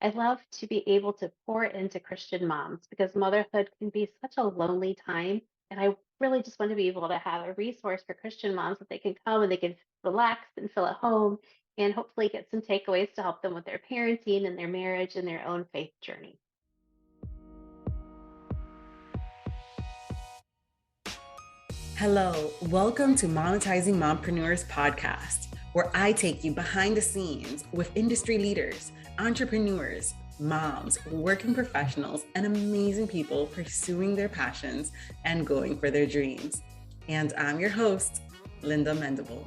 I love to be able to pour into Christian moms because motherhood can be such a lonely time. And I really just want to be able to have a resource for Christian moms that they can come and they can relax and feel at home and hopefully get some takeaways to help them with their parenting and their marriage and their own faith journey. Hello, welcome to Monetizing Mompreneurs podcast, where I take you behind the scenes with industry leaders, entrepreneurs, moms, working professionals, and amazing people pursuing their passions and going for their dreams. And I'm your host, Linda Mendable.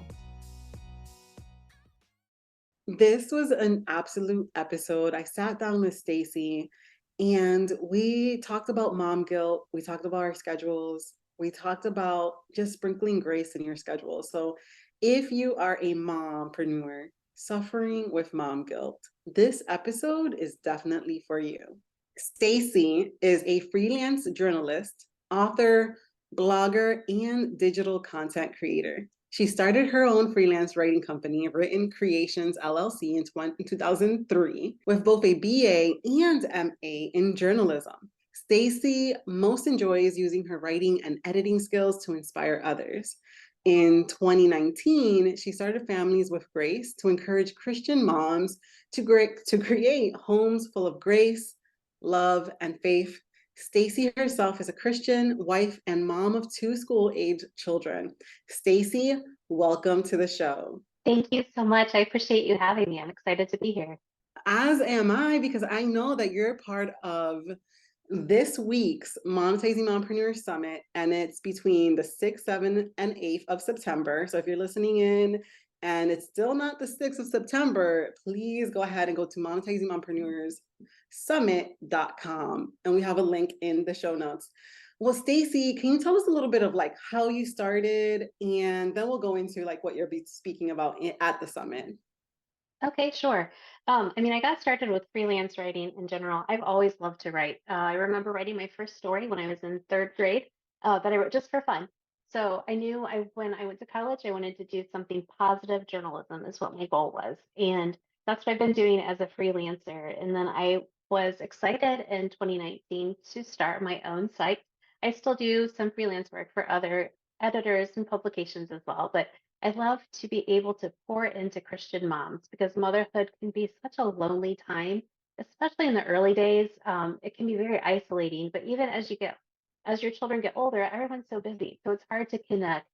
This was an absolute episode. I sat down with Stacey and we talked about mom guilt. We talked about our schedules. We talked about just sprinkling grace in your schedule. So if you are a mompreneur suffering with mom guilt, this episode is definitely for you. Stacey is a freelance journalist, author, blogger, and digital content creator. She started her own freelance writing company, Written Creations LLC, in 2003, with both a BA and MA in journalism. Stacey most enjoys using her writing and editing skills to inspire others. In 2019, she started Families with Grace to encourage Christian moms to create homes full of grace, love, and faith. Stacey herself is a Christian wife and mom of two school-age children. Stacey, welcome to the show. Thank you so much. I appreciate you having me. I'm excited to be here. As am I, because I know that you're part of this week's Monetizing Mompreneur Summit, and it's between the 6th, 7th, and 8th of September. So if you're listening in and it's still not the 6th of September, please go ahead and go to monetizingmompreneurssummit.com, and we have a link in the show notes. Well, Stacey, can you tell us a little bit of like how you started, and then we'll go into like what you're speaking about at the summit. Okay, sure. I got started with freelance writing in general. I've always loved to write. I remember writing my first story when I was in third grade that I wrote just for fun. So I knew when I went to college, I wanted to do something positive journalism is what my goal was. And that's what I've been doing as a freelancer. And then I was excited in 2019 to start my own site. I still do some freelance work for other editors and publications as well, but I love to be able to pour into Christian moms because motherhood can be such a lonely time, especially in the early days. It can be very isolating, but even as your children get older, everyone's so busy. So it's hard to connect.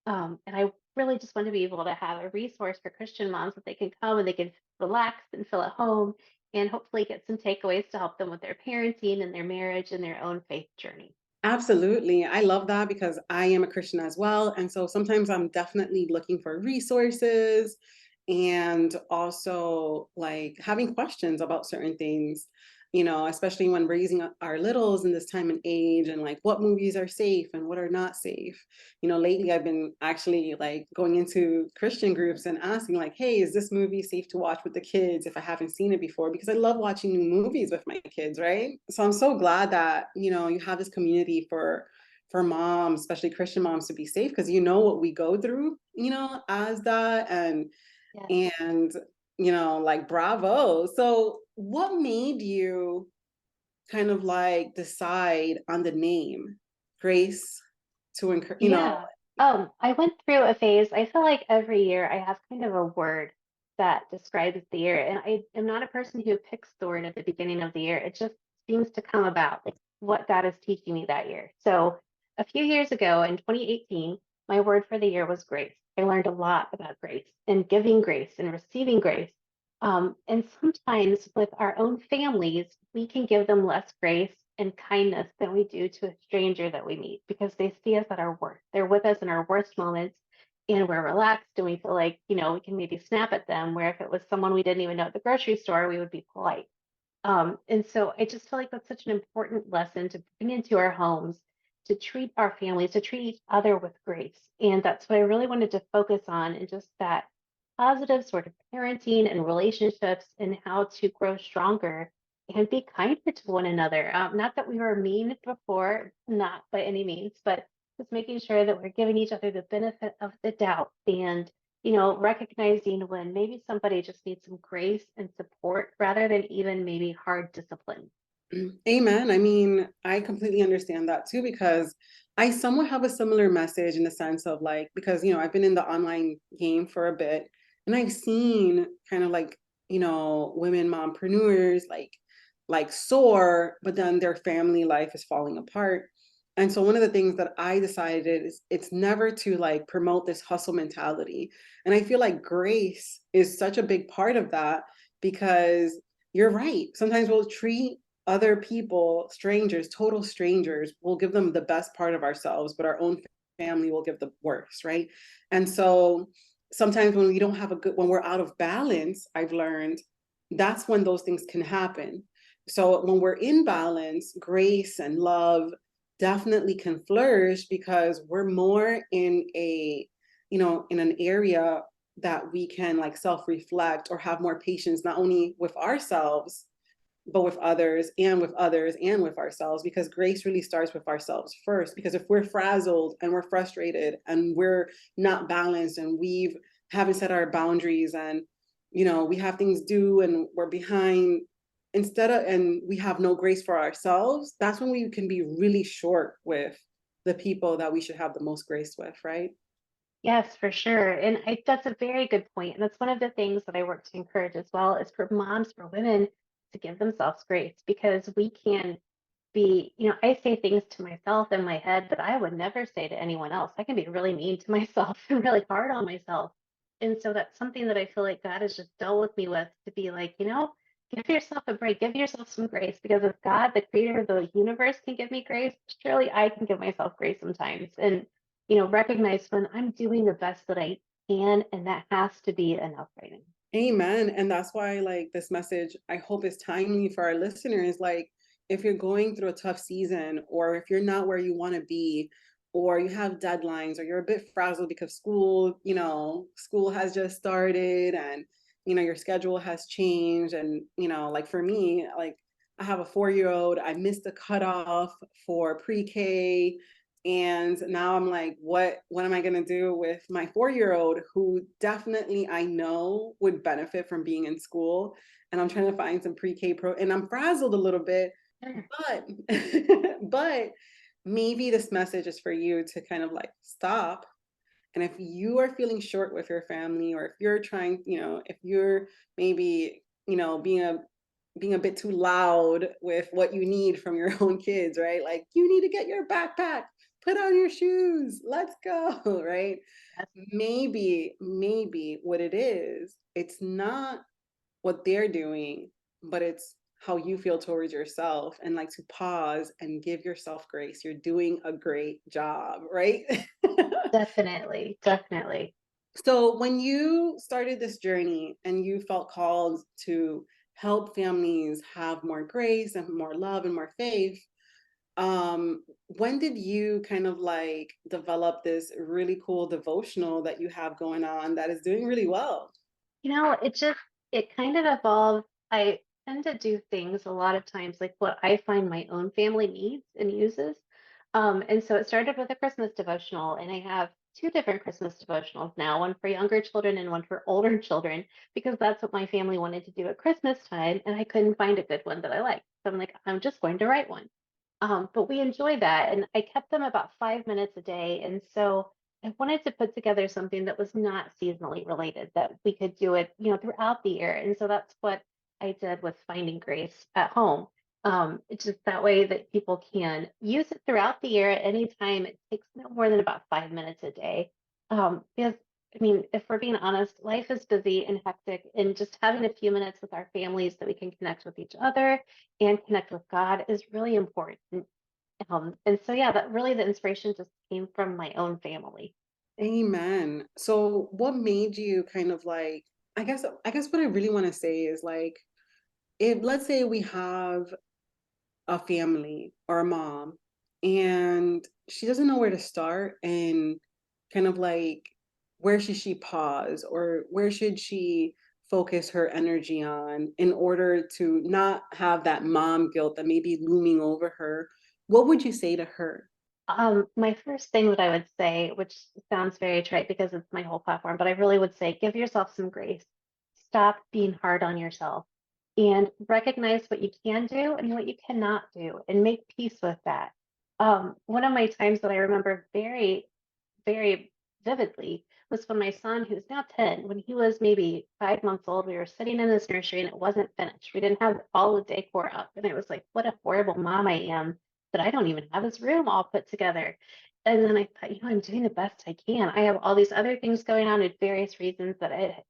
And I really just want to be able to have a resource for Christian moms that they can come and they can relax and feel at home and hopefully get some takeaways to help them with their parenting and their marriage and their own faith journey. Absolutely. I love that because I am a Christian as well. And so sometimes I'm definitely looking for resources and also like having questions about certain things, especially when raising our littles in this time and age and like what movies are safe and what are not safe. Lately I've been actually like going into Christian groups and asking like, hey, is this movie safe to watch with the kids if I haven't seen it before? Because I love watching new movies with my kids, right? So I'm so glad that, you have this community for moms, especially Christian moms, to be safe because you know what we go through, as that Yeah. and like bravo. So what made you kind of like decide on the name Grace to encourage, Yeah. I went through a phase. I feel like every year I have kind of a word that describes the year. And I am not a person who picks the word at the beginning of the year. It just seems to come about, like what God is teaching me that year. So a few years ago in 2018, my word for the year was grace. I learned a lot about grace and giving grace and receiving grace. And sometimes with our own families, we can give them less grace and kindness than we do to a stranger that we meet because they see us at our worst. They're with us in our worst moments and we're relaxed and we feel like, we can maybe snap at them. Where if it was someone we didn't even know at the grocery store, we would be polite. And so I just feel like that's such an important lesson to bring into our homes, to treat our families, to treat each other with grace. And that's what I really wanted to focus on and just that positive sort of parenting and relationships and how to grow stronger and be kinder to one another. Not that we were mean before, not by any means, but just making sure that we're giving each other the benefit of the doubt and recognizing when maybe somebody just needs some grace and support rather than even maybe hard discipline. Amen. I mean, I completely understand that too, because I somewhat have a similar message in the sense of like, because, I've been in the online game for a bit and I've seen kind of like, women mompreneurs like soar, but then their family life is falling apart. And so one of the things that I decided is it's never to like promote this hustle mentality. And I feel like grace is such a big part of that because you're right. Sometimes we'll treat other people, strangers, total strangers, we'll give them the best part of ourselves, but our own family will give the worst, right? And so sometimes when we don't have a good, when we're out of balance, I've learned that's when those things can happen. So when we're in balance, grace and love definitely can flourish because we're more in in an area that we can like self-reflect or have more patience, not only with ourselves, but with others and with others and with ourselves, because grace really starts with ourselves first. Because if we're frazzled and we're frustrated and we're not balanced and we haven't set our boundaries and we have things due and we're behind, and we have no grace for ourselves, that's when we can be really short with the people that we should have the most grace with, right? Yes, for sure. And that's a very good point. And that's one of the things that I work to encourage as well is for moms, for women to give themselves grace because we can I say things to myself in my head that I would never say to anyone else. I can be really mean to myself and really hard on myself. And so that's something that I feel like God has just dealt with me with to be like, give yourself a break, give yourself some grace because if God, the creator of the universe, can give me grace, surely I can give myself grace sometimes. And, recognize when I'm doing the best that I can, and that has to be enough right now. Amen. And that's why, like, this message, I hope is timely for our listeners. Like, if you're going through a tough season, or if you're not where you want to be, or you have deadlines, or you're a bit frazzled because school has just started and, your schedule has changed. And, like for me, like, I have a 4-year-old, I missed the cutoff for pre-K, and now I'm like, what am I going to do with my 4-year-old who definitely I know would benefit from being in school? And I'm trying to find some pre-K and I'm frazzled a little bit, Sure. but but maybe this message is for you to kind of like stop. And if you are feeling short with your family, or if you're trying, if you're maybe, being a bit too loud with what you need from your own kids, right? Like, you need to get your backpack, put on your shoes, let's go, right? Yes, Maybe what it is, it's not what they're doing, but it's how you feel towards yourself, and like to pause and give yourself grace. You're doing a great job, right? definitely, definitely. So when you started this journey and you felt called to help families have more grace and more love and more faith, when did you kind of like develop this really cool devotional that you have going on that is doing really well? It kind of evolved. I tend to do things a lot of times like what I find my own family needs and uses. And so it started with a Christmas devotional, and I have two different Christmas devotionals now, one for younger children and one for older children, because that's what my family wanted to do at Christmas time, and I couldn't find a good one that I liked. So I'm like, I'm just going to write one. But we enjoy that. And I kept them about 5 minutes a day. And so I wanted to put together something that was not seasonally related, that we could do it, throughout the year. And so that's what I did with Finding Grace at Home. It's just that way that people can use it throughout the year at any time. It takes no more than about 5 minutes a day. Because I mean, if we're being honest, life is busy and hectic, and just having a few minutes with our families that we can connect with each other and connect with God is really important. And so, yeah, that really the inspiration just came from my own family. Amen. So what made you kind of like, I guess what I really want to say is like, if let's say we have a family or a mom and she doesn't know where to start, and kind of like, where should she pause, or where should she focus her energy on in order to not have that mom guilt that may be looming over her, what would you say to her? My first thing that I would say, which sounds very trite because it's my whole platform, but I really would say give yourself some grace. Stop being hard on yourself and recognize what you can do and what you cannot do and make peace with that. One of my times that I remember very vividly was when my son, who's now 10, when he was maybe 5 months old, we were sitting in this nursery and it wasn't finished. We didn't have all the decor up. And it was like, what a horrible mom I am that I don't even have his room all put together. And then I thought, I'm doing the best I can. I have all these other things going on with various reasons that I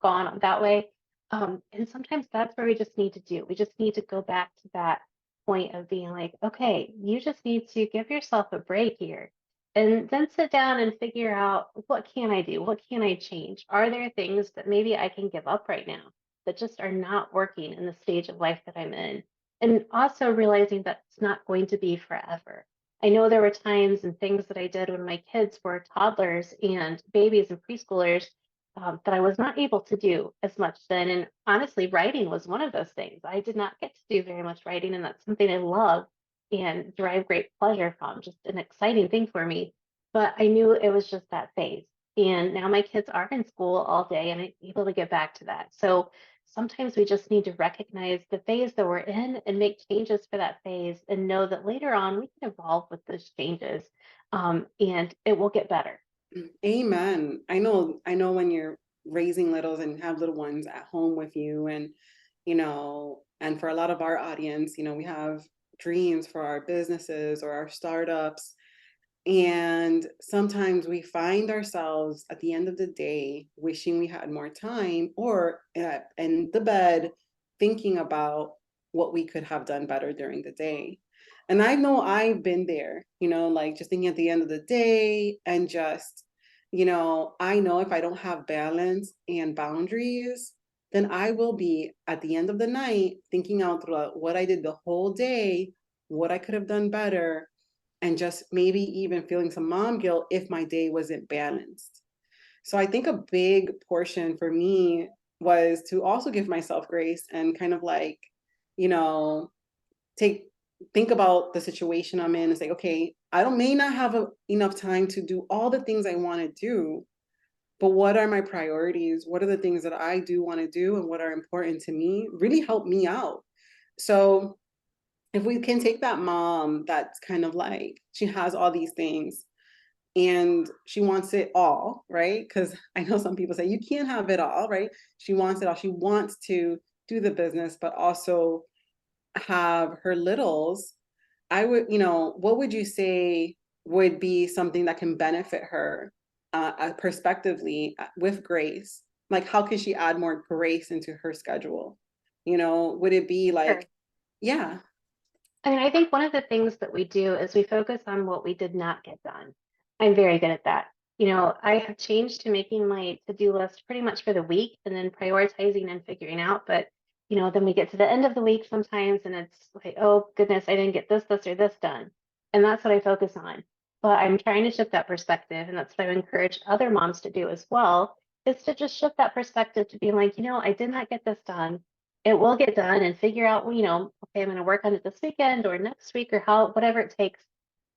gone that way. And sometimes that's where we just need to do. We just need to go back to that point of being like, okay, you just need to give yourself a break here. And then sit down and figure out what can I do? What can I change? Are there things that maybe I can give up right now that just are not working in the stage of life that I'm in? And also realizing that it's not going to be forever. I know there were times and things that I did when my kids were toddlers and babies and preschoolers that I was not able to do as much then. And honestly, writing was one of those things. I did not get to do very much writing, and that's something I love and derive great pleasure from, just an exciting thing for me. But I knew it was just that phase. And now my kids are in school all day and I'm able to get back to that. So sometimes we just need to recognize the phase that we're in and make changes for that phase and know that later on we can evolve with those changes, and it will get better. Amen. I know when you're raising littles and have little ones at home with you and and for a lot of our audience, we have dreams for our businesses or our startups. And sometimes we find ourselves at the end of the day wishing we had more time or in the bed thinking about what we could have done better during the day. And I know I've been there, like just thinking at the end of the day and just, I know if I don't have balance and boundaries, then I will be at the end of the night thinking out throughout what I did the whole day, what I could have done better, and just maybe even feeling some mom guilt if my day wasn't balanced. So I think a big portion for me was to also give myself grace and kind of like, you know, take think about the situation I'm in and say, okay, I don't may not have enough time to do all the things I want to do, but what are my priorities? What are the things that I do want to do and what are important to me? Really help me out. So if we can take that mom that's kind of like she has all these things and she wants it all, right? Because I know some people say you can't have it all, right? She wants it all. She wants to do the business, but also have her littles. I would, what would you say would be something that can benefit her perspectively with grace? Like, how can she add more grace into her schedule? Would it be like, Sure. yeah, I mean, I think one of the things that we do is we focus on what we did not get done. I'm very good at that. I have changed to making my to-do list pretty much for the week and then prioritizing and figuring out. But, then we get to the end of the week sometimes and it's like, oh goodness, I didn't get this, or this done. And that's what I focus on. But I'm trying to shift that perspective. And that's what I would encourage other moms to do as well, is to just shift that perspective to being like, I did not get this done. It will get done and figure out, well, okay, I'm going to work on it this weekend or next week or whatever it takes.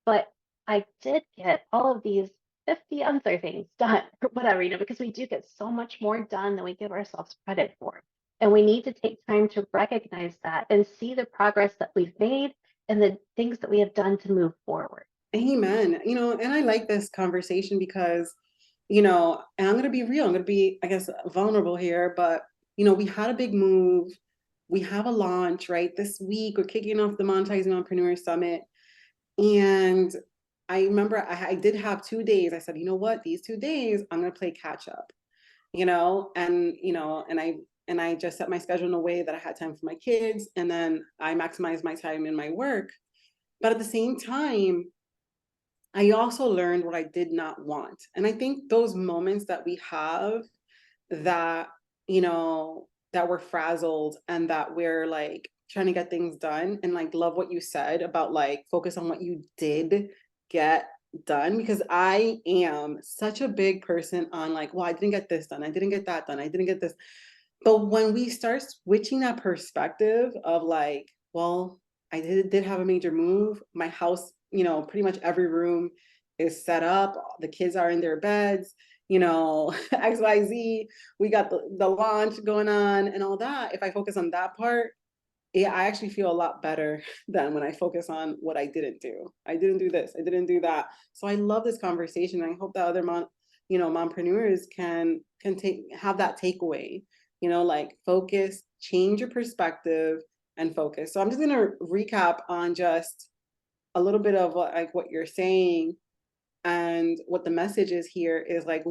But I did get all of these 50 other things done or whatever, because we do get so much more done than we give ourselves credit for. And we need to take time to recognize that and see the progress that we've made and the things that we have done to move forward. amen. And I like this conversation because, and I'm going to be real, I'm going to be, I guess, vulnerable here, but, we had a big move. We have a launch, right? This week, we're kicking off the Monetizing Mompreneur Summit. And I remember I did have 2 days. I said, you know what? These 2 days, I'm going to play catch up, and I just set my schedule in a way that I had time for my kids. And then I maximized my time in my work. But at the same time, I also learned what I did not want. And I think those moments that we have that, that we're frazzled and that we're like trying to get things done and like love what you said about like focus on what you did get done because I am such a big person on like, well, I didn't get this done. I didn't get that done. I didn't get this. But when we start switching that perspective of like, well, I did have a major move. My house pretty much every room is set up. The kids are in their beds, XYZ. We got the launch going on and all that. If I focus on that part, yeah, I actually feel a lot better than when I focus on what I didn't do. I didn't do this, I didn't do that. So I love this conversation. I hope that other mompreneurs can have that takeaway, like focus, change your perspective and focus. So I'm just gonna recap on just a little bit of what you're saying, and what the message is here is like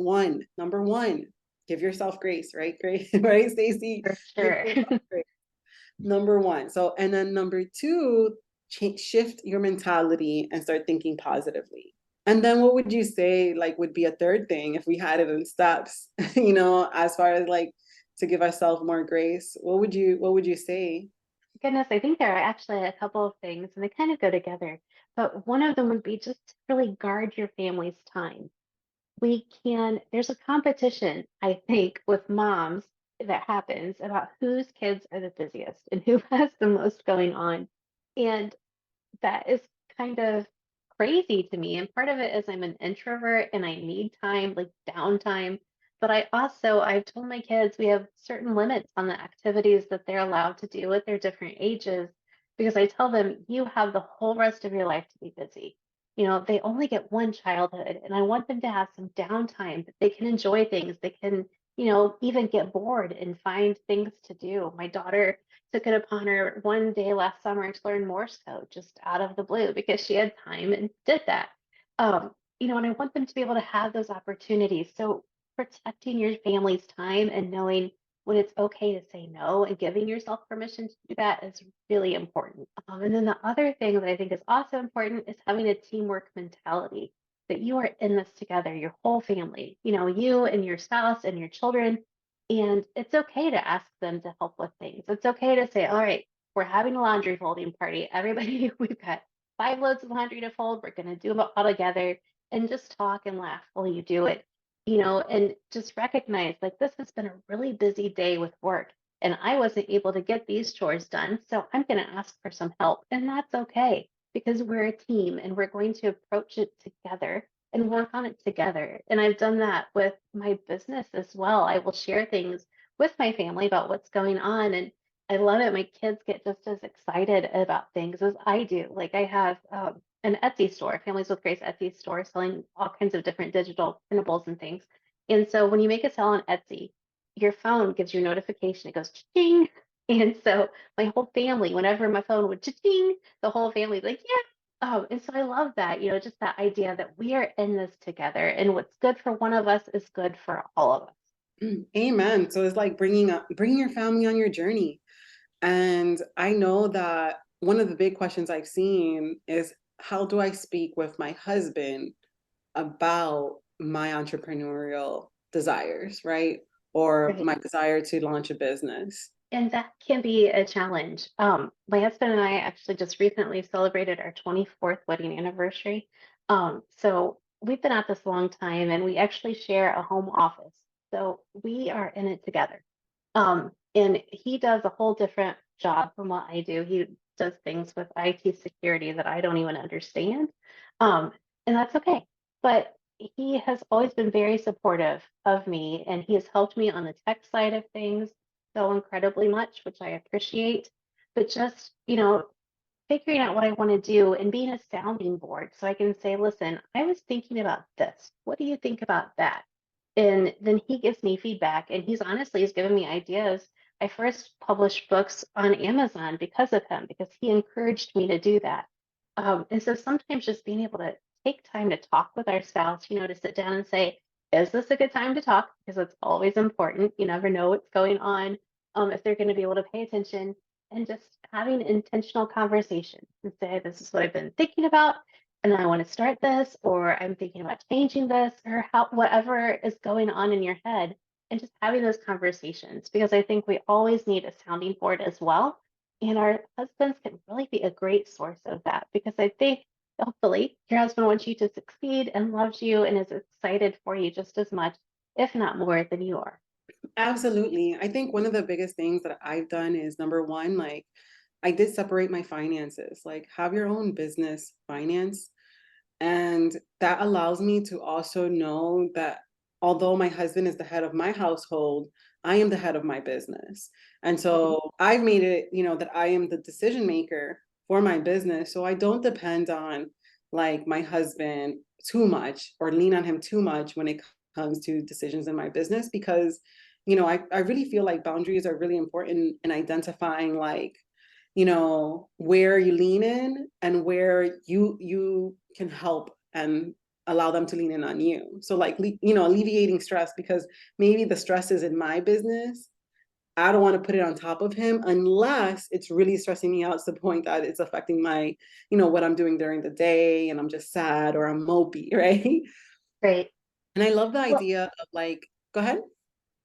number one, give yourself grace, right? Great, right, Stacey? For Give sure. yourself grace. Number one. So, and then number two, shift your mentality and start thinking positively. And then what would you say like would be a third thing if we had it in steps, as far as like to give ourselves more grace? What would you say? Goodness, I think there are actually a couple of things, and they kind of go together. But one of them would be just to really guard your family's time. There's a competition, I think, with moms that happens about whose kids are the busiest and who has the most going on. And that is kind of crazy to me. And part of it is I'm an introvert and I need time, like downtime. But I've told my kids we have certain limits on the activities that they're allowed to do at their different ages because I tell them you have the whole rest of your life to be busy. They only get one childhood, and I want them to have some downtime that they can enjoy things. They can, even get bored and find things to do. My daughter took it upon her one day last summer to learn Morse code just out of the blue because she had time and did that. And I want them to be able to have those opportunities. So protecting your family's time and knowing when it's okay to say no and giving yourself permission to do that is really important. And then the other thing that I think is also important is having a teamwork mentality that you are in this together, your whole family, you and your spouse and your children, and it's okay to ask them to help with things. It's okay to say, all right, we're having a laundry folding party. Everybody, we've got 5 loads of laundry to fold. We're going to do them all together and just talk and laugh while you do it, and just recognize like this has been a really busy day with work and I wasn't able to get these chores done. So I'm going to ask for some help. And that's okay because we're a team and we're going to approach it together and work on it together. And I've done that with my business as well. I will share things with my family about what's going on. And I love it. My kids get just as excited about things as I do. Like I have an Etsy store, Families with Grace Etsy store, selling all kinds of different digital printables and things. And so when you make a sale on Etsy, your phone gives you a notification. It goes ching. And so my whole family, whenever my phone would ching, the whole family's like, yeah. And so I love that, just that idea that we are in this together and what's good for one of us is good for all of us. Amen. So it's like bringing your family on your journey. And I know that one of the big questions I've seen is, how do I speak with my husband about my entrepreneurial desires, right? Or Right. my desire to launch a business. And that can be a challenge. My husband and I actually just recently celebrated our 24th wedding anniversary. So we've been at this a long time and we actually share a home office. So we are in it together. And he does a whole different job from what I do. He does things with IT security that I don't even understand. Um, and that's okay. But he has always been very supportive of me and he has helped me on the tech side of things so incredibly much, which I appreciate. But just, figuring out what I want to do and being a sounding board so I can say, listen, I was thinking about this. What do you think about that? And then he gives me feedback and he's given me ideas. I first published books on Amazon because of him, because he encouraged me to do that. And so sometimes just being able to take time to talk with our spouse, to sit down and say, is this a good time to talk? Because it's always important. You never know what's going on, if they're going to be able to pay attention and just having intentional conversation and say, this is what I've been thinking about, and I want to start this, or I'm thinking about changing this, or whatever is going on in your head, and just having those conversations because I think we always need a sounding board as well. And our husbands can really be a great source of that because I think hopefully your husband wants you to succeed and loves you and is excited for you just as much, if not more, than you are. Absolutely. I think one of the biggest things that I've done is number one, like I did separate my finances, like have your own business finance. And that allows me to also know that although my husband is the head of my household, I am the head of my business. And Mhm. so I've made it, that I am the decision maker for my business. So I don't depend on like my husband too much or lean on him too much when it comes to decisions in my business because, I really feel like boundaries are really important in identifying like where you lean in and where you can help and allow them to lean in on you. So like alleviating stress because maybe the stress is in my business. I don't want to put it on top of him unless it's really stressing me out to the point that it's affecting my, what I'm doing during the day and I'm just sad or I'm mopey, right? Great. And I love the Well, idea of like, go ahead.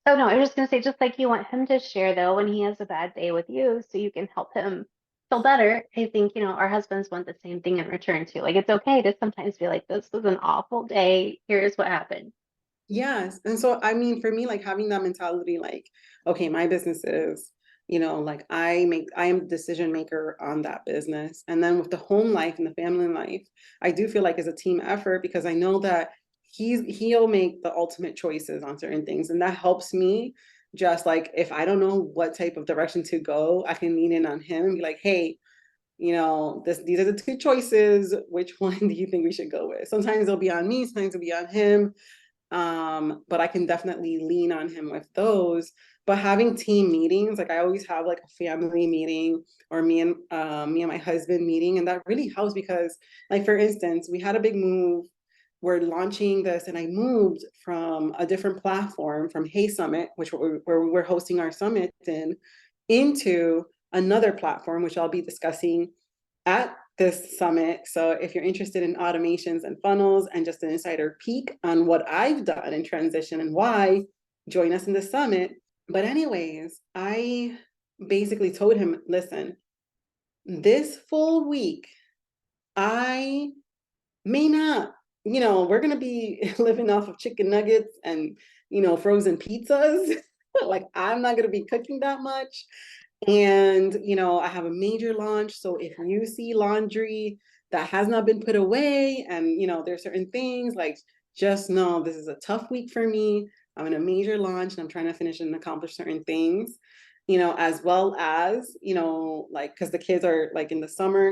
oh no, I was just gonna say, just like you want him to share though when he has a bad day with you, so you can help him feel better. I think, our husbands want the same thing in return too. Like it's okay to sometimes be like, this was an awful day. Here's what happened. Yes. And so, I mean, for me, like having that mentality, like, okay, my business is, like I am the decision maker on that business. And then with the home life and the family life, I do feel like it's a team effort because I know that he'll make the ultimate choices on certain things. And that helps me just like, if I don't know what type of direction to go, I can lean in on him and be like, hey, these are the two choices. Which one do you think we should go with? Sometimes it'll be on me, sometimes it'll be on him, but I can definitely lean on him with those. But having team meetings, like I always have like a family meeting or me and my husband meeting, and that really helps because, like for instance, we had a big move. We're launching this, and I moved from a different platform from Hey Summit, where we're hosting our summit in, into another platform, which I'll be discussing at this summit. So if you're interested in automations and funnels and just an insider peek on what I've done in transition and why, join us in the summit. But anyways, I basically told him, listen, this full week, I may not, we're going to be living off of chicken nuggets and, frozen pizzas. Like I'm not going to be cooking that much. And, I have a major launch. So if you see laundry that has not been put away and, there's certain things like just know this is a tough week for me. I'm in a major launch and I'm trying to finish and accomplish certain things, as well as, like, because the kids are like in the summer,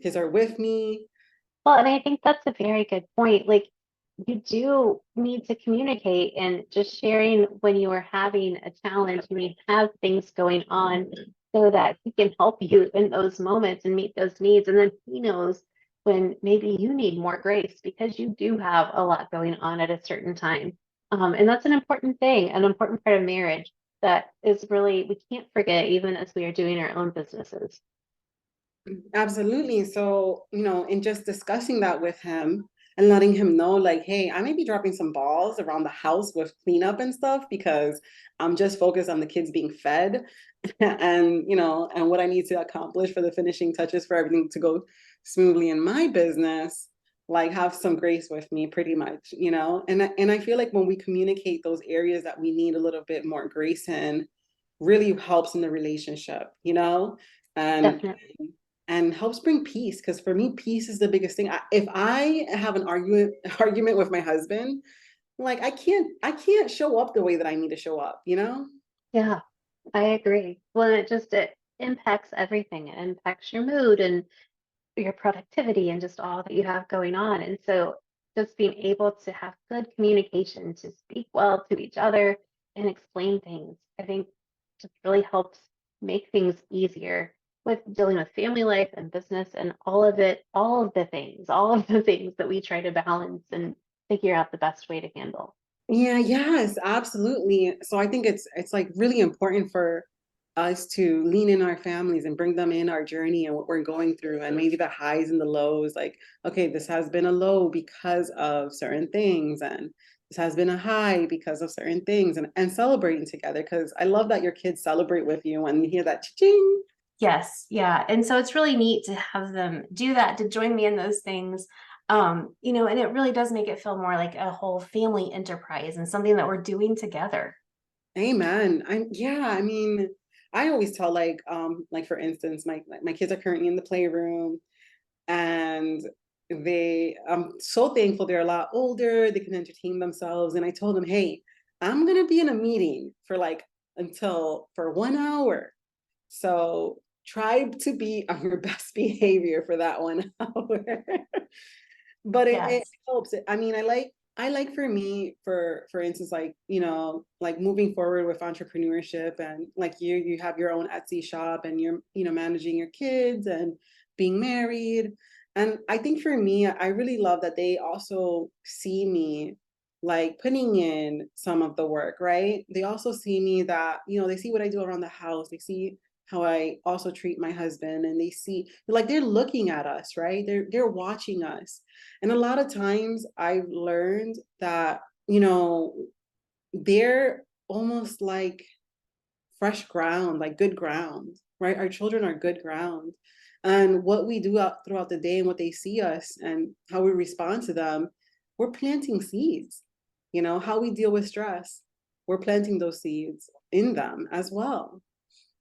kids are with me. Well, and I think that's a very good point. Like, you do need to communicate and just sharing when you are having a challenge, when you have things going on, so that he can help you in those moments and meet those needs. And then he knows when maybe you need more grace because you do have a lot going on at a certain time. And that's an important thing, an important part of marriage that is really, we can't forget even as we are doing our own businesses. Absolutely. So, in just discussing that with him and letting him know, like, hey, I may be dropping some balls around the house with cleanup and stuff because I'm just focused on the kids being fed and, and what I need to accomplish for the finishing touches for everything to go smoothly in my business. Like, have some grace with me, pretty much, and I feel like when we communicate those areas that we need a little bit more grace in, really helps in the relationship, and Definitely. and helps bring peace because for me peace is the biggest thing. If I have an argument with my husband, like I can't show up the way that I need to show up. Yeah, I agree. Well, it impacts everything. It impacts your mood and your productivity and just all that you have going on. And so just being able to have good communication, to speak well to each other and explain things, I think just really helps make things easier with dealing with family life and business and all of it, all of the things that we try to balance and figure out the best way to handle. Yeah, yes, absolutely. So I think it's like really important for us to lean in our families and bring them in our journey and what we're going through and maybe the highs and the lows. Like, okay, this has been a low because of certain things and this has been a high because of certain things and celebrating together. Because I love that your kids celebrate with you when you hear that ching. Yes, yeah. And so it's really neat to have them do that, to join me in those things. And it really does make it feel more like a whole family enterprise and something that we're doing together. Amen. Yeah, I mean, I always tell like for instance, my kids are currently in the playroom, and I'm so thankful they're a lot older, they can entertain themselves. And I told them, hey, I'm gonna be in a meeting for like for 1 hour. So try to be on your best behavior for that 1 hour. But it Yes. helps. I mean, I like for me, for instance, like, like moving forward with entrepreneurship, and like you have your own Etsy shop, and you're, managing your kids and being married. And I think for me, I really love that they also see me like putting in some of the work, right? They also see me that, they see what I do around the house. They see how I also treat my husband, and they see like they're looking at us, right? They're watching us. And a lot of times I've learned that, they're almost like fresh ground, like good ground, right? Our children are good ground. And what we do throughout the day, and what they see us and how we respond to them, we're planting seeds. How we deal with stress, we're planting those seeds in them as well.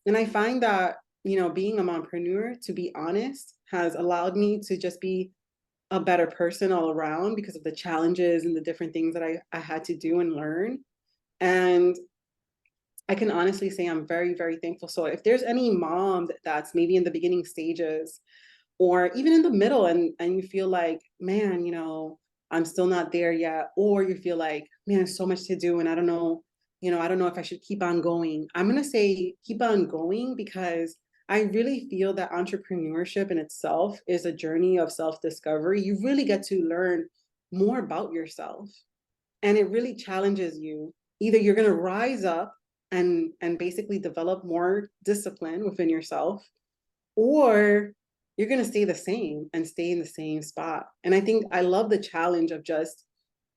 And I find that, being a mompreneur, to be honest, has allowed me to just be a better person all around, because of the challenges and the different things that I had to do and learn. And I can honestly say I'm very, very thankful. So if there's any mom that's maybe in the beginning stages, or even in the middle, and you feel like, man, I'm still not there yet, or you feel like, man, there's so much to do, and I don't know, I don't know if I should keep on going. I'm going to say keep on going, because I really feel that entrepreneurship in itself is a journey of self-discovery. You really get to learn more about yourself, and it really challenges you. Either you're going to rise up and basically develop more discipline within yourself, or you're going to stay the same and stay in the same spot. And I think I love the challenge of just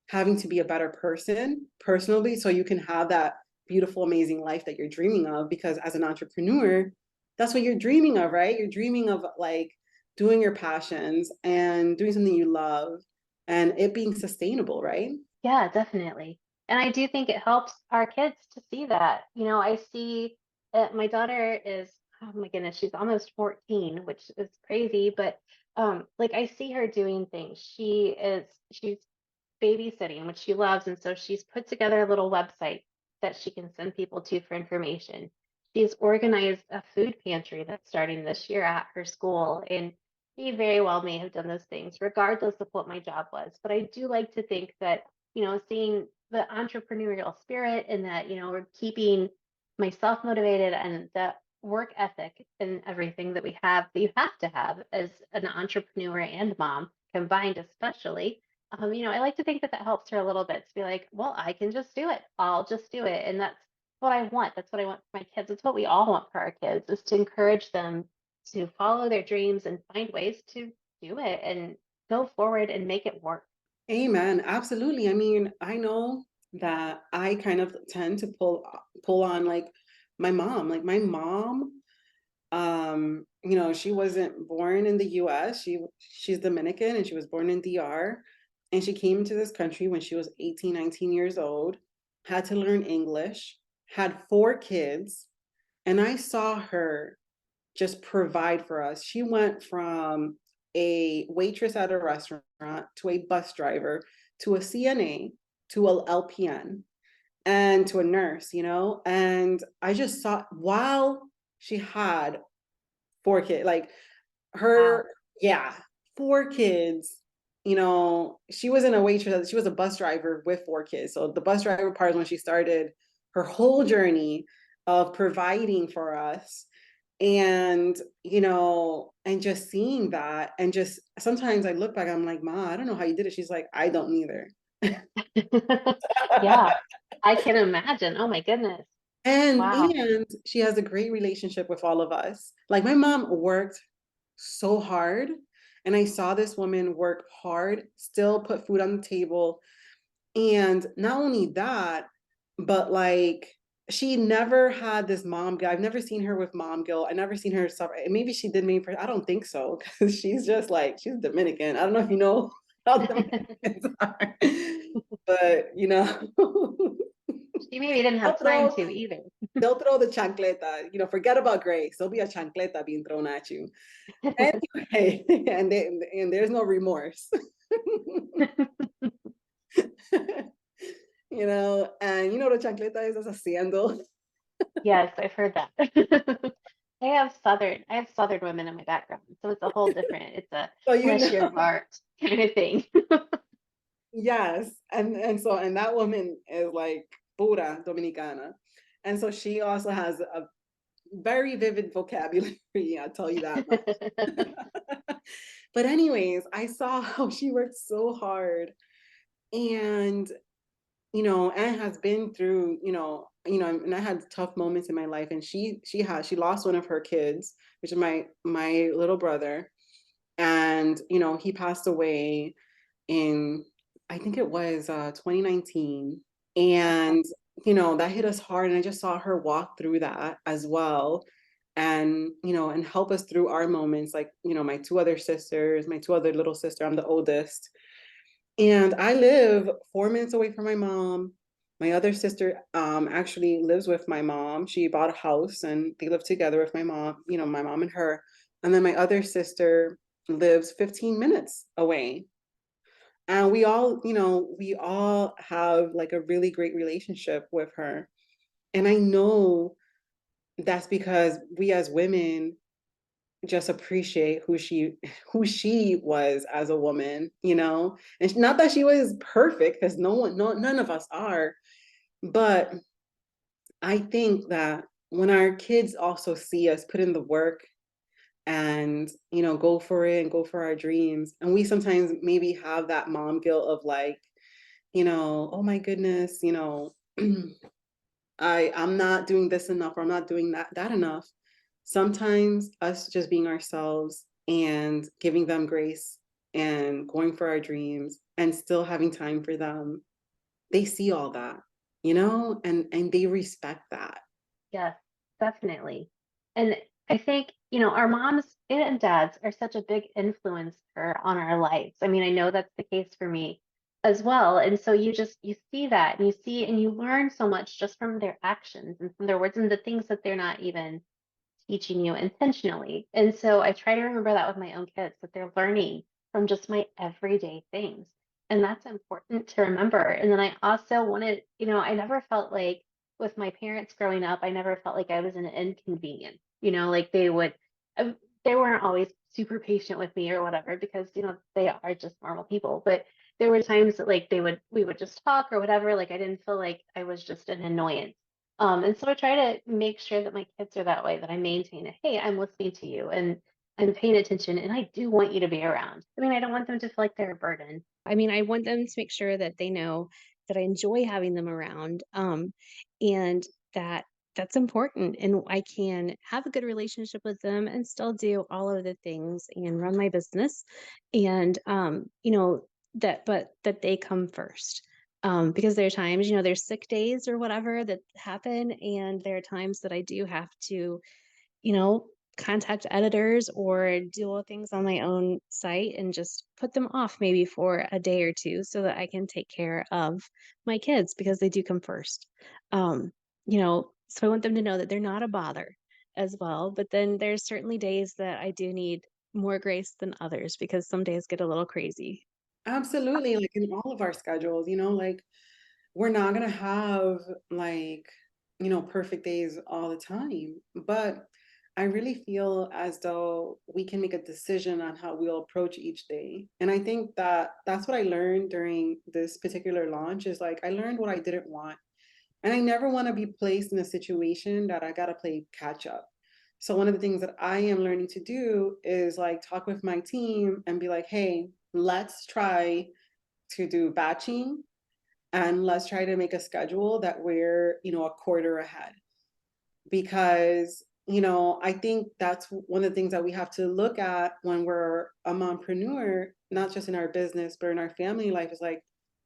having to be a better person personally, so you can have that beautiful, amazing life that you're dreaming of. Because as an entrepreneur, that's what you're dreaming of, right? You're dreaming of like doing your passions and doing something you love, and it being sustainable, right? Yeah, definitely. And I do think it helps our kids to see that. I see my daughter is, oh my goodness, she's almost 14, which is crazy, but like I see her doing things. She's babysitting, which she loves, and so she's put together a little website that she can send people to for information. She's organized a food pantry that's starting this year at her school, and she very well may have done those things regardless of what my job was. But I do like to think that, seeing the entrepreneurial spirit, and that, we're keeping myself motivated, and the work ethic and everything that we have, that you have to have as an entrepreneur and mom combined, especially. I like to think that that helps her a little bit to be like, well, I can just do it. I'll just do it. And that's what I want. That's what I want for my kids. It's what we all want for our kids, is to encourage them to follow their dreams and find ways to do it and go forward and make it work. Amen. Absolutely. I mean, I know that I kind of tend to pull on like my mom. Like my mom, she wasn't born in the US. She's Dominican, and she was born in DR. And she came to this country when she was 18, 19 years old, had to learn English, had 4 kids, and I saw her just provide for us. She went from a waitress at a restaurant to a bus driver to a CNA to a LPN and to a nurse, and I just saw, while she had 4 kids, like Wow. her, yeah, 4 kids. She wasn't a waitress, she was a bus driver with 4 kids. So the bus driver part is when she started her whole journey of providing for us. And and just seeing that, and just sometimes I look back, I'm like, Ma, I don't know how you did it. She's like, I don't either. Yeah, I can imagine. Oh my goodness. Wow. And she has a great relationship with all of us. Like my mom worked so hard, and I saw this woman work hard, still put food on the table. And not only that, but like she never had this mom guilt. I've never seen her with mom guilt. I never seen her suffer. Maybe she did, maybe I don't think so, because she's just like, she's Dominican. I don't know if you know how Dominicans are, but She maybe didn't They'll have time throw, to either. they'll throw the chancleta, forget about grace. There'll be a chancleta being thrown at you. Anyway, and there's no remorse. And the chancleta is as haciendo. Yes, I've heard that. I have Southern women in my background, so it's a whole different, it's a So flesh your heart kind of thing. yes, and that woman is like pura Dominicana, and so she also has a very vivid vocabulary. I'll tell you that much. But anyways, I saw how she worked so hard, and Anne has been through, and I had tough moments in my life, and she lost one of her kids, which is my little brother, and he passed away in, I think it was 2019, and that hit us hard, and I just saw her walk through that as well, and and help us through our moments, like my two other sisters, my two other little sister, I'm the oldest, and I live 4 minutes away from my mom. My other sister actually lives with my mom. She bought a house and they live together with my mom, my mom and her. And then my other sister lives 15 minutes away. And we all have like a really great relationship with her. And I know that's because we as women just appreciate who she was as a woman, and not that she was perfect, because none of us are, but I think that when our kids also see us put in the work and go for it and go for our dreams, and we sometimes maybe have that mom guilt of like, oh my goodness, I'm not doing this enough, or I'm not doing that enough. Sometimes us just being ourselves and giving them grace and going for our dreams and still having time for them, they see all that, and they respect that. Yes, definitely. And I think, our moms and dads are such a big influence on our lives. I mean, I know that's the case for me as well. And so you see that and you see and you learn so much just from their actions and from their words and the things that they're not even teaching you intentionally. And so I try to remember that with my own kids, that they're learning from just my everyday things. And that's important to remember. And then I also wanted, I never felt like with my parents growing up, I never felt like I was an inconvenience, like uh, they weren't always super patient with me or whatever, because, they are just normal people. But there were times that like we would just talk or whatever. Like I didn't feel like I was just an annoyance. And so I try to make sure that my kids are that way, that I maintain it. Hey, I'm listening to you and I'm paying attention and I do want you to be around. I mean, I don't want them to feel like they're a burden. I mean, I want them to make sure that they know that I enjoy having them around, and that that's important, and I can have a good relationship with them and still do all of the things and run my business, and but that they come first. Because there are times, there's sick days or whatever that happen, and there are times that I do have to, you know, contact editors or do things on my own site and just put them off maybe for a day or two so that I can take care of my kids because they do come first. So I want them to know that they're not a bother as well. But then there's certainly days that I do need more grace than others because some days get a little crazy. Absolutely, like in all of our schedules, like we're not gonna have like, perfect days all the time, but I really feel as though we can make a decision on how we'll approach each day. And I think that that's what I learned during this particular launch, is like I learned what I didn't want. And I never want to be placed in a situation that I gotta play catch up. So one of the things that I am learning to do is like talk with my team and be like, hey, let's try to do batching, and let's try to make a schedule that we're, a quarter ahead. Because, I think that's one of the things that we have to look at when we're a mompreneur, not just in our business, but in our family life, is like,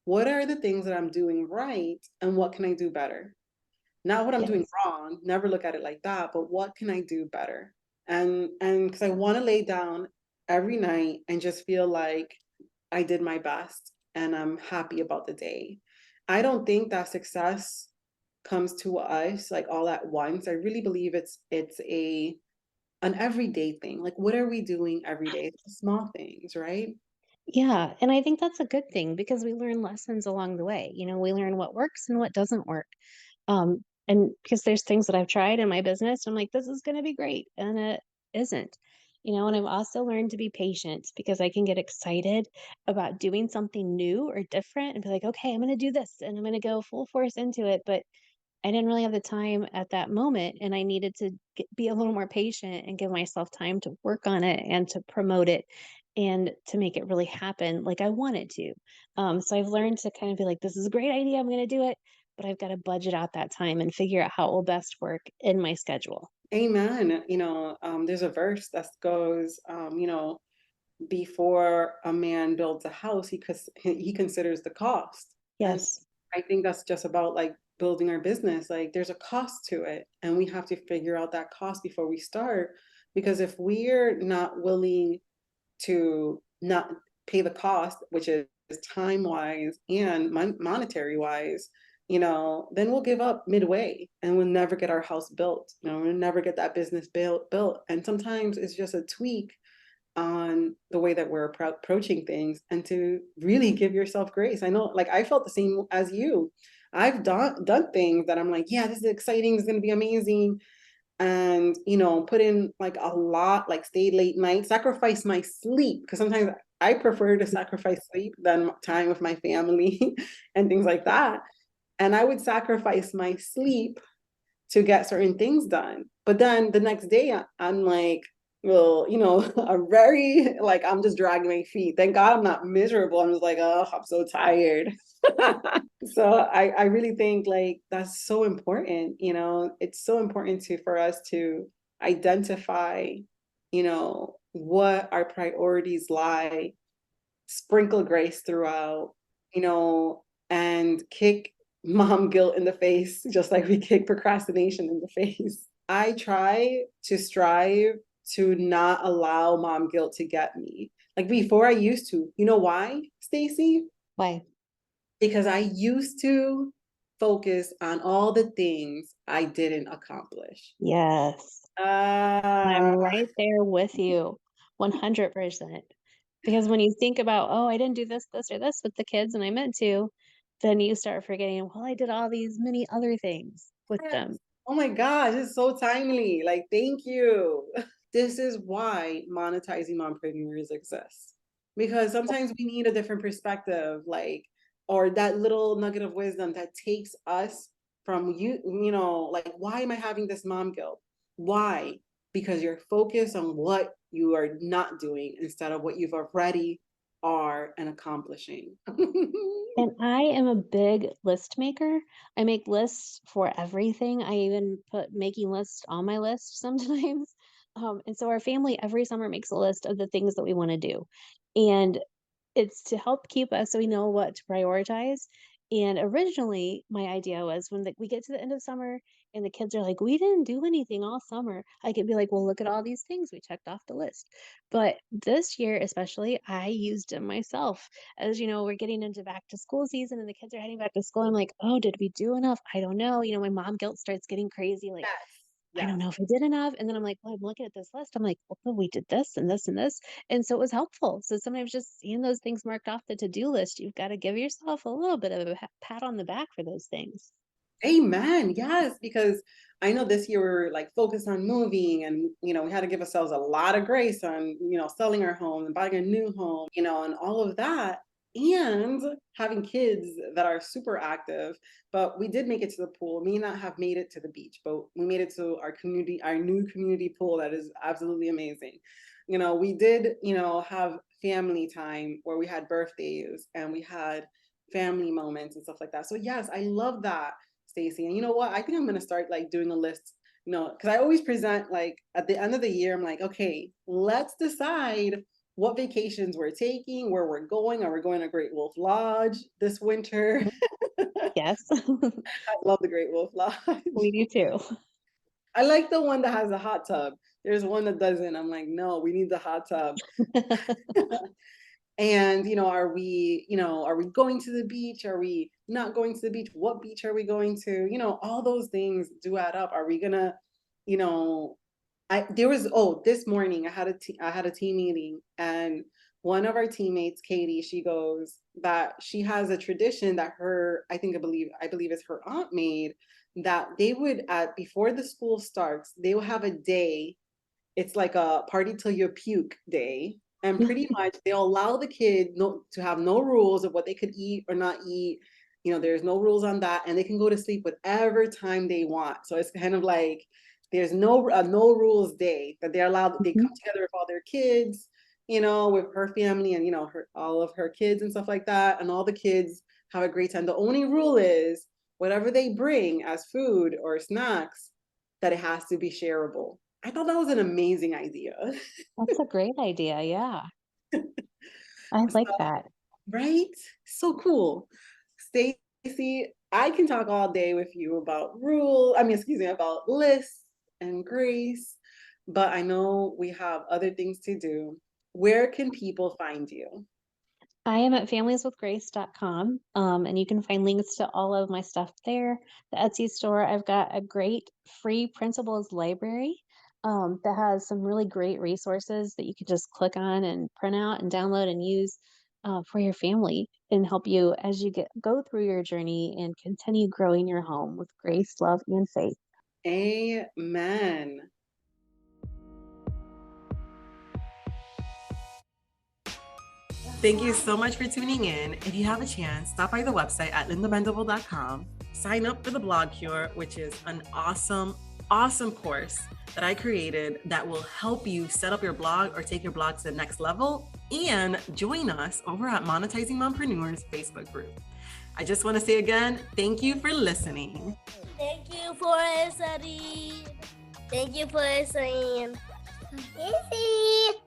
what are the things that I'm doing right and what can I do better? Not what I'm doing Yes. wrong, never look at it like that, but what can I do better? And because I want to lay down every night and just feel like I did my best and I'm happy about the day. I don't think that success comes to us like all at once. I really believe it's an everyday thing. Like, what are we doing every day? It's the small things, right? Yeah, and I think that's a good thing because we learn lessons along the way. We learn what works and what doesn't work. And because there's things that I've tried in my business, I'm like, this is going to be great, and it isn't. And I've also learned to be patient because I can get excited about doing something new or different and be like, okay, I'm going to do this and I'm going to go full force into it. But I didn't really have the time at that moment, and I needed to be a little more patient and give myself time to work on it and to promote it and to make it really happen like I wanted to. So I've learned to kind of be like, this is a great idea. I'm going to do it, but I've got to budget out that time and figure out how it will best work in my schedule. Amen. There's a verse that goes, before a man builds a house, he considers the cost. And Yes. I think that's just about like building our business. Like there's a cost to it, and we have to figure out that cost before we start. Because if we're not willing to not pay the cost, which is time wise and monetary wise, then we'll give up midway and we'll never get our house built. We'll never get that business built. And sometimes it's just a tweak on the way that we're approaching things, and to really give yourself grace. I know, like, I felt the same as you. I've done things that I'm like, yeah, this is exciting, it's going to be amazing, and put in like a lot, like stay late night, sacrifice my sleep, because sometimes I prefer to sacrifice sleep than time with my family and things like that. And I would sacrifice my sleep to get certain things done. But then the next day, I'm like, well, I'm very, like, I'm just dragging my feet. Thank God I'm not miserable. I'm just like, oh, I'm so tired. So I really think like that's so important. It's so important for us to identify, what our priorities lie, sprinkle grace throughout, and kick mom guilt in the face, just like we kick procrastination in the face. I try to strive to not allow mom guilt to get me. Like before I used to. You know why, Stacey? Why? Because I used to focus on all the things I didn't accomplish. Yes. I'm Uh, right there with you 100%. Because when you think about, oh, I didn't do this, this, or this with the kids, and I meant to, then you start forgetting, well, I did all these many other things with yes. them. Oh my gosh, it's so timely. Like, thank you. This is why monetizing mompreneurs exists. Because sometimes we need a different perspective, like, or that little nugget of wisdom that takes us from like, why am I having this mom guilt? Why? Because you're focused on what you are not doing instead of what you've already are and accomplishing. And I am a big list maker. I make lists for everything. I even put making lists on my list sometimes. And so our family every summer makes a list of the things that we want to do. And it's to help keep us so we know what to prioritize. And originally, my idea was when we get to the end of summer and the kids are like, we didn't do anything all summer. I could be like, well, look at all these things we checked off the list. But this year, especially, I used them myself. As we're getting into back to school season and the kids are heading back to school. I'm like, oh, did we do enough? I don't know. My mom guilt starts getting crazy. Like, Yes. I don't Yes. know if I did enough. And then I'm like, well, I'm looking at this list. I'm like, well, we did this and this and this. And so it was helpful. So sometimes just seeing those things marked off the to-do list, you've got to give yourself a little bit of a pat on the back for those things. Amen. Yes, because I know this year we were like focused on moving, and we had to give ourselves a lot of grace on, selling our home and buying a new home, and all of that, and having kids that are super active. But we did make it to the pool. May not have made it to the beach, but we made it to our new community pool that is absolutely amazing. We did, have family time where we had birthdays and we had family moments and stuff like that. So yes, I love that, Stacey. And you know what? I think I'm gonna start like doing a list, because I always present like at the end of the year, I'm like, okay, let's decide what vacations we're taking, where we're going. Are we going to Great Wolf Lodge this winter? Yes, I love the Great Wolf Lodge. we do too. I like the one that has a hot tub. There's one that doesn't. I'm like, no, we need the hot tub. And, are we going to the beach? Are we not going to the beach? What beach are we going to? All those things do add up. Are we gonna, you know, this morning I had a team meeting, and one of our teammates, Katie, she goes that she has a tradition that I believe is her aunt made, that they would before the school starts, they will have a day. It's like a party till you puke day. And pretty much they'll allow the kid to have no rules of what they could eat or not eat. There's no rules on that. And they can go to sleep whatever time they want. So it's kind of like there's no rules day that they're allowed. They come together with all their kids, with her family and, all of her kids and stuff like that. And all the kids have a great time. The only rule is whatever they bring as food or snacks, that it has to be shareable. I thought that was an amazing idea. That's a great idea. Yeah. I like that. Right? So cool. Stacey, I can talk all day with you about about lists and grace, but I know we have other things to do. Where can people find you? I am at familieswithgrace.com, and you can find links to all of my stuff there. The Etsy store, I've got a great free principles library that has some really great resources that you can just click on and print out and download and use for your family and help you as you go through your journey and continue growing your home with grace, love, and faith. Amen. Thank you so much for tuning in. If you have a chance, stop by the website at lindabendable.com. Sign up for the Blog Cure, which is an awesome course that I created that will help you set up your blog or take your blog to the next level. And join us over at Monetizing Mompreneur's Facebook group. I just want to say again, thank you for listening. Thank you for listening. Thank you for listening. Easy.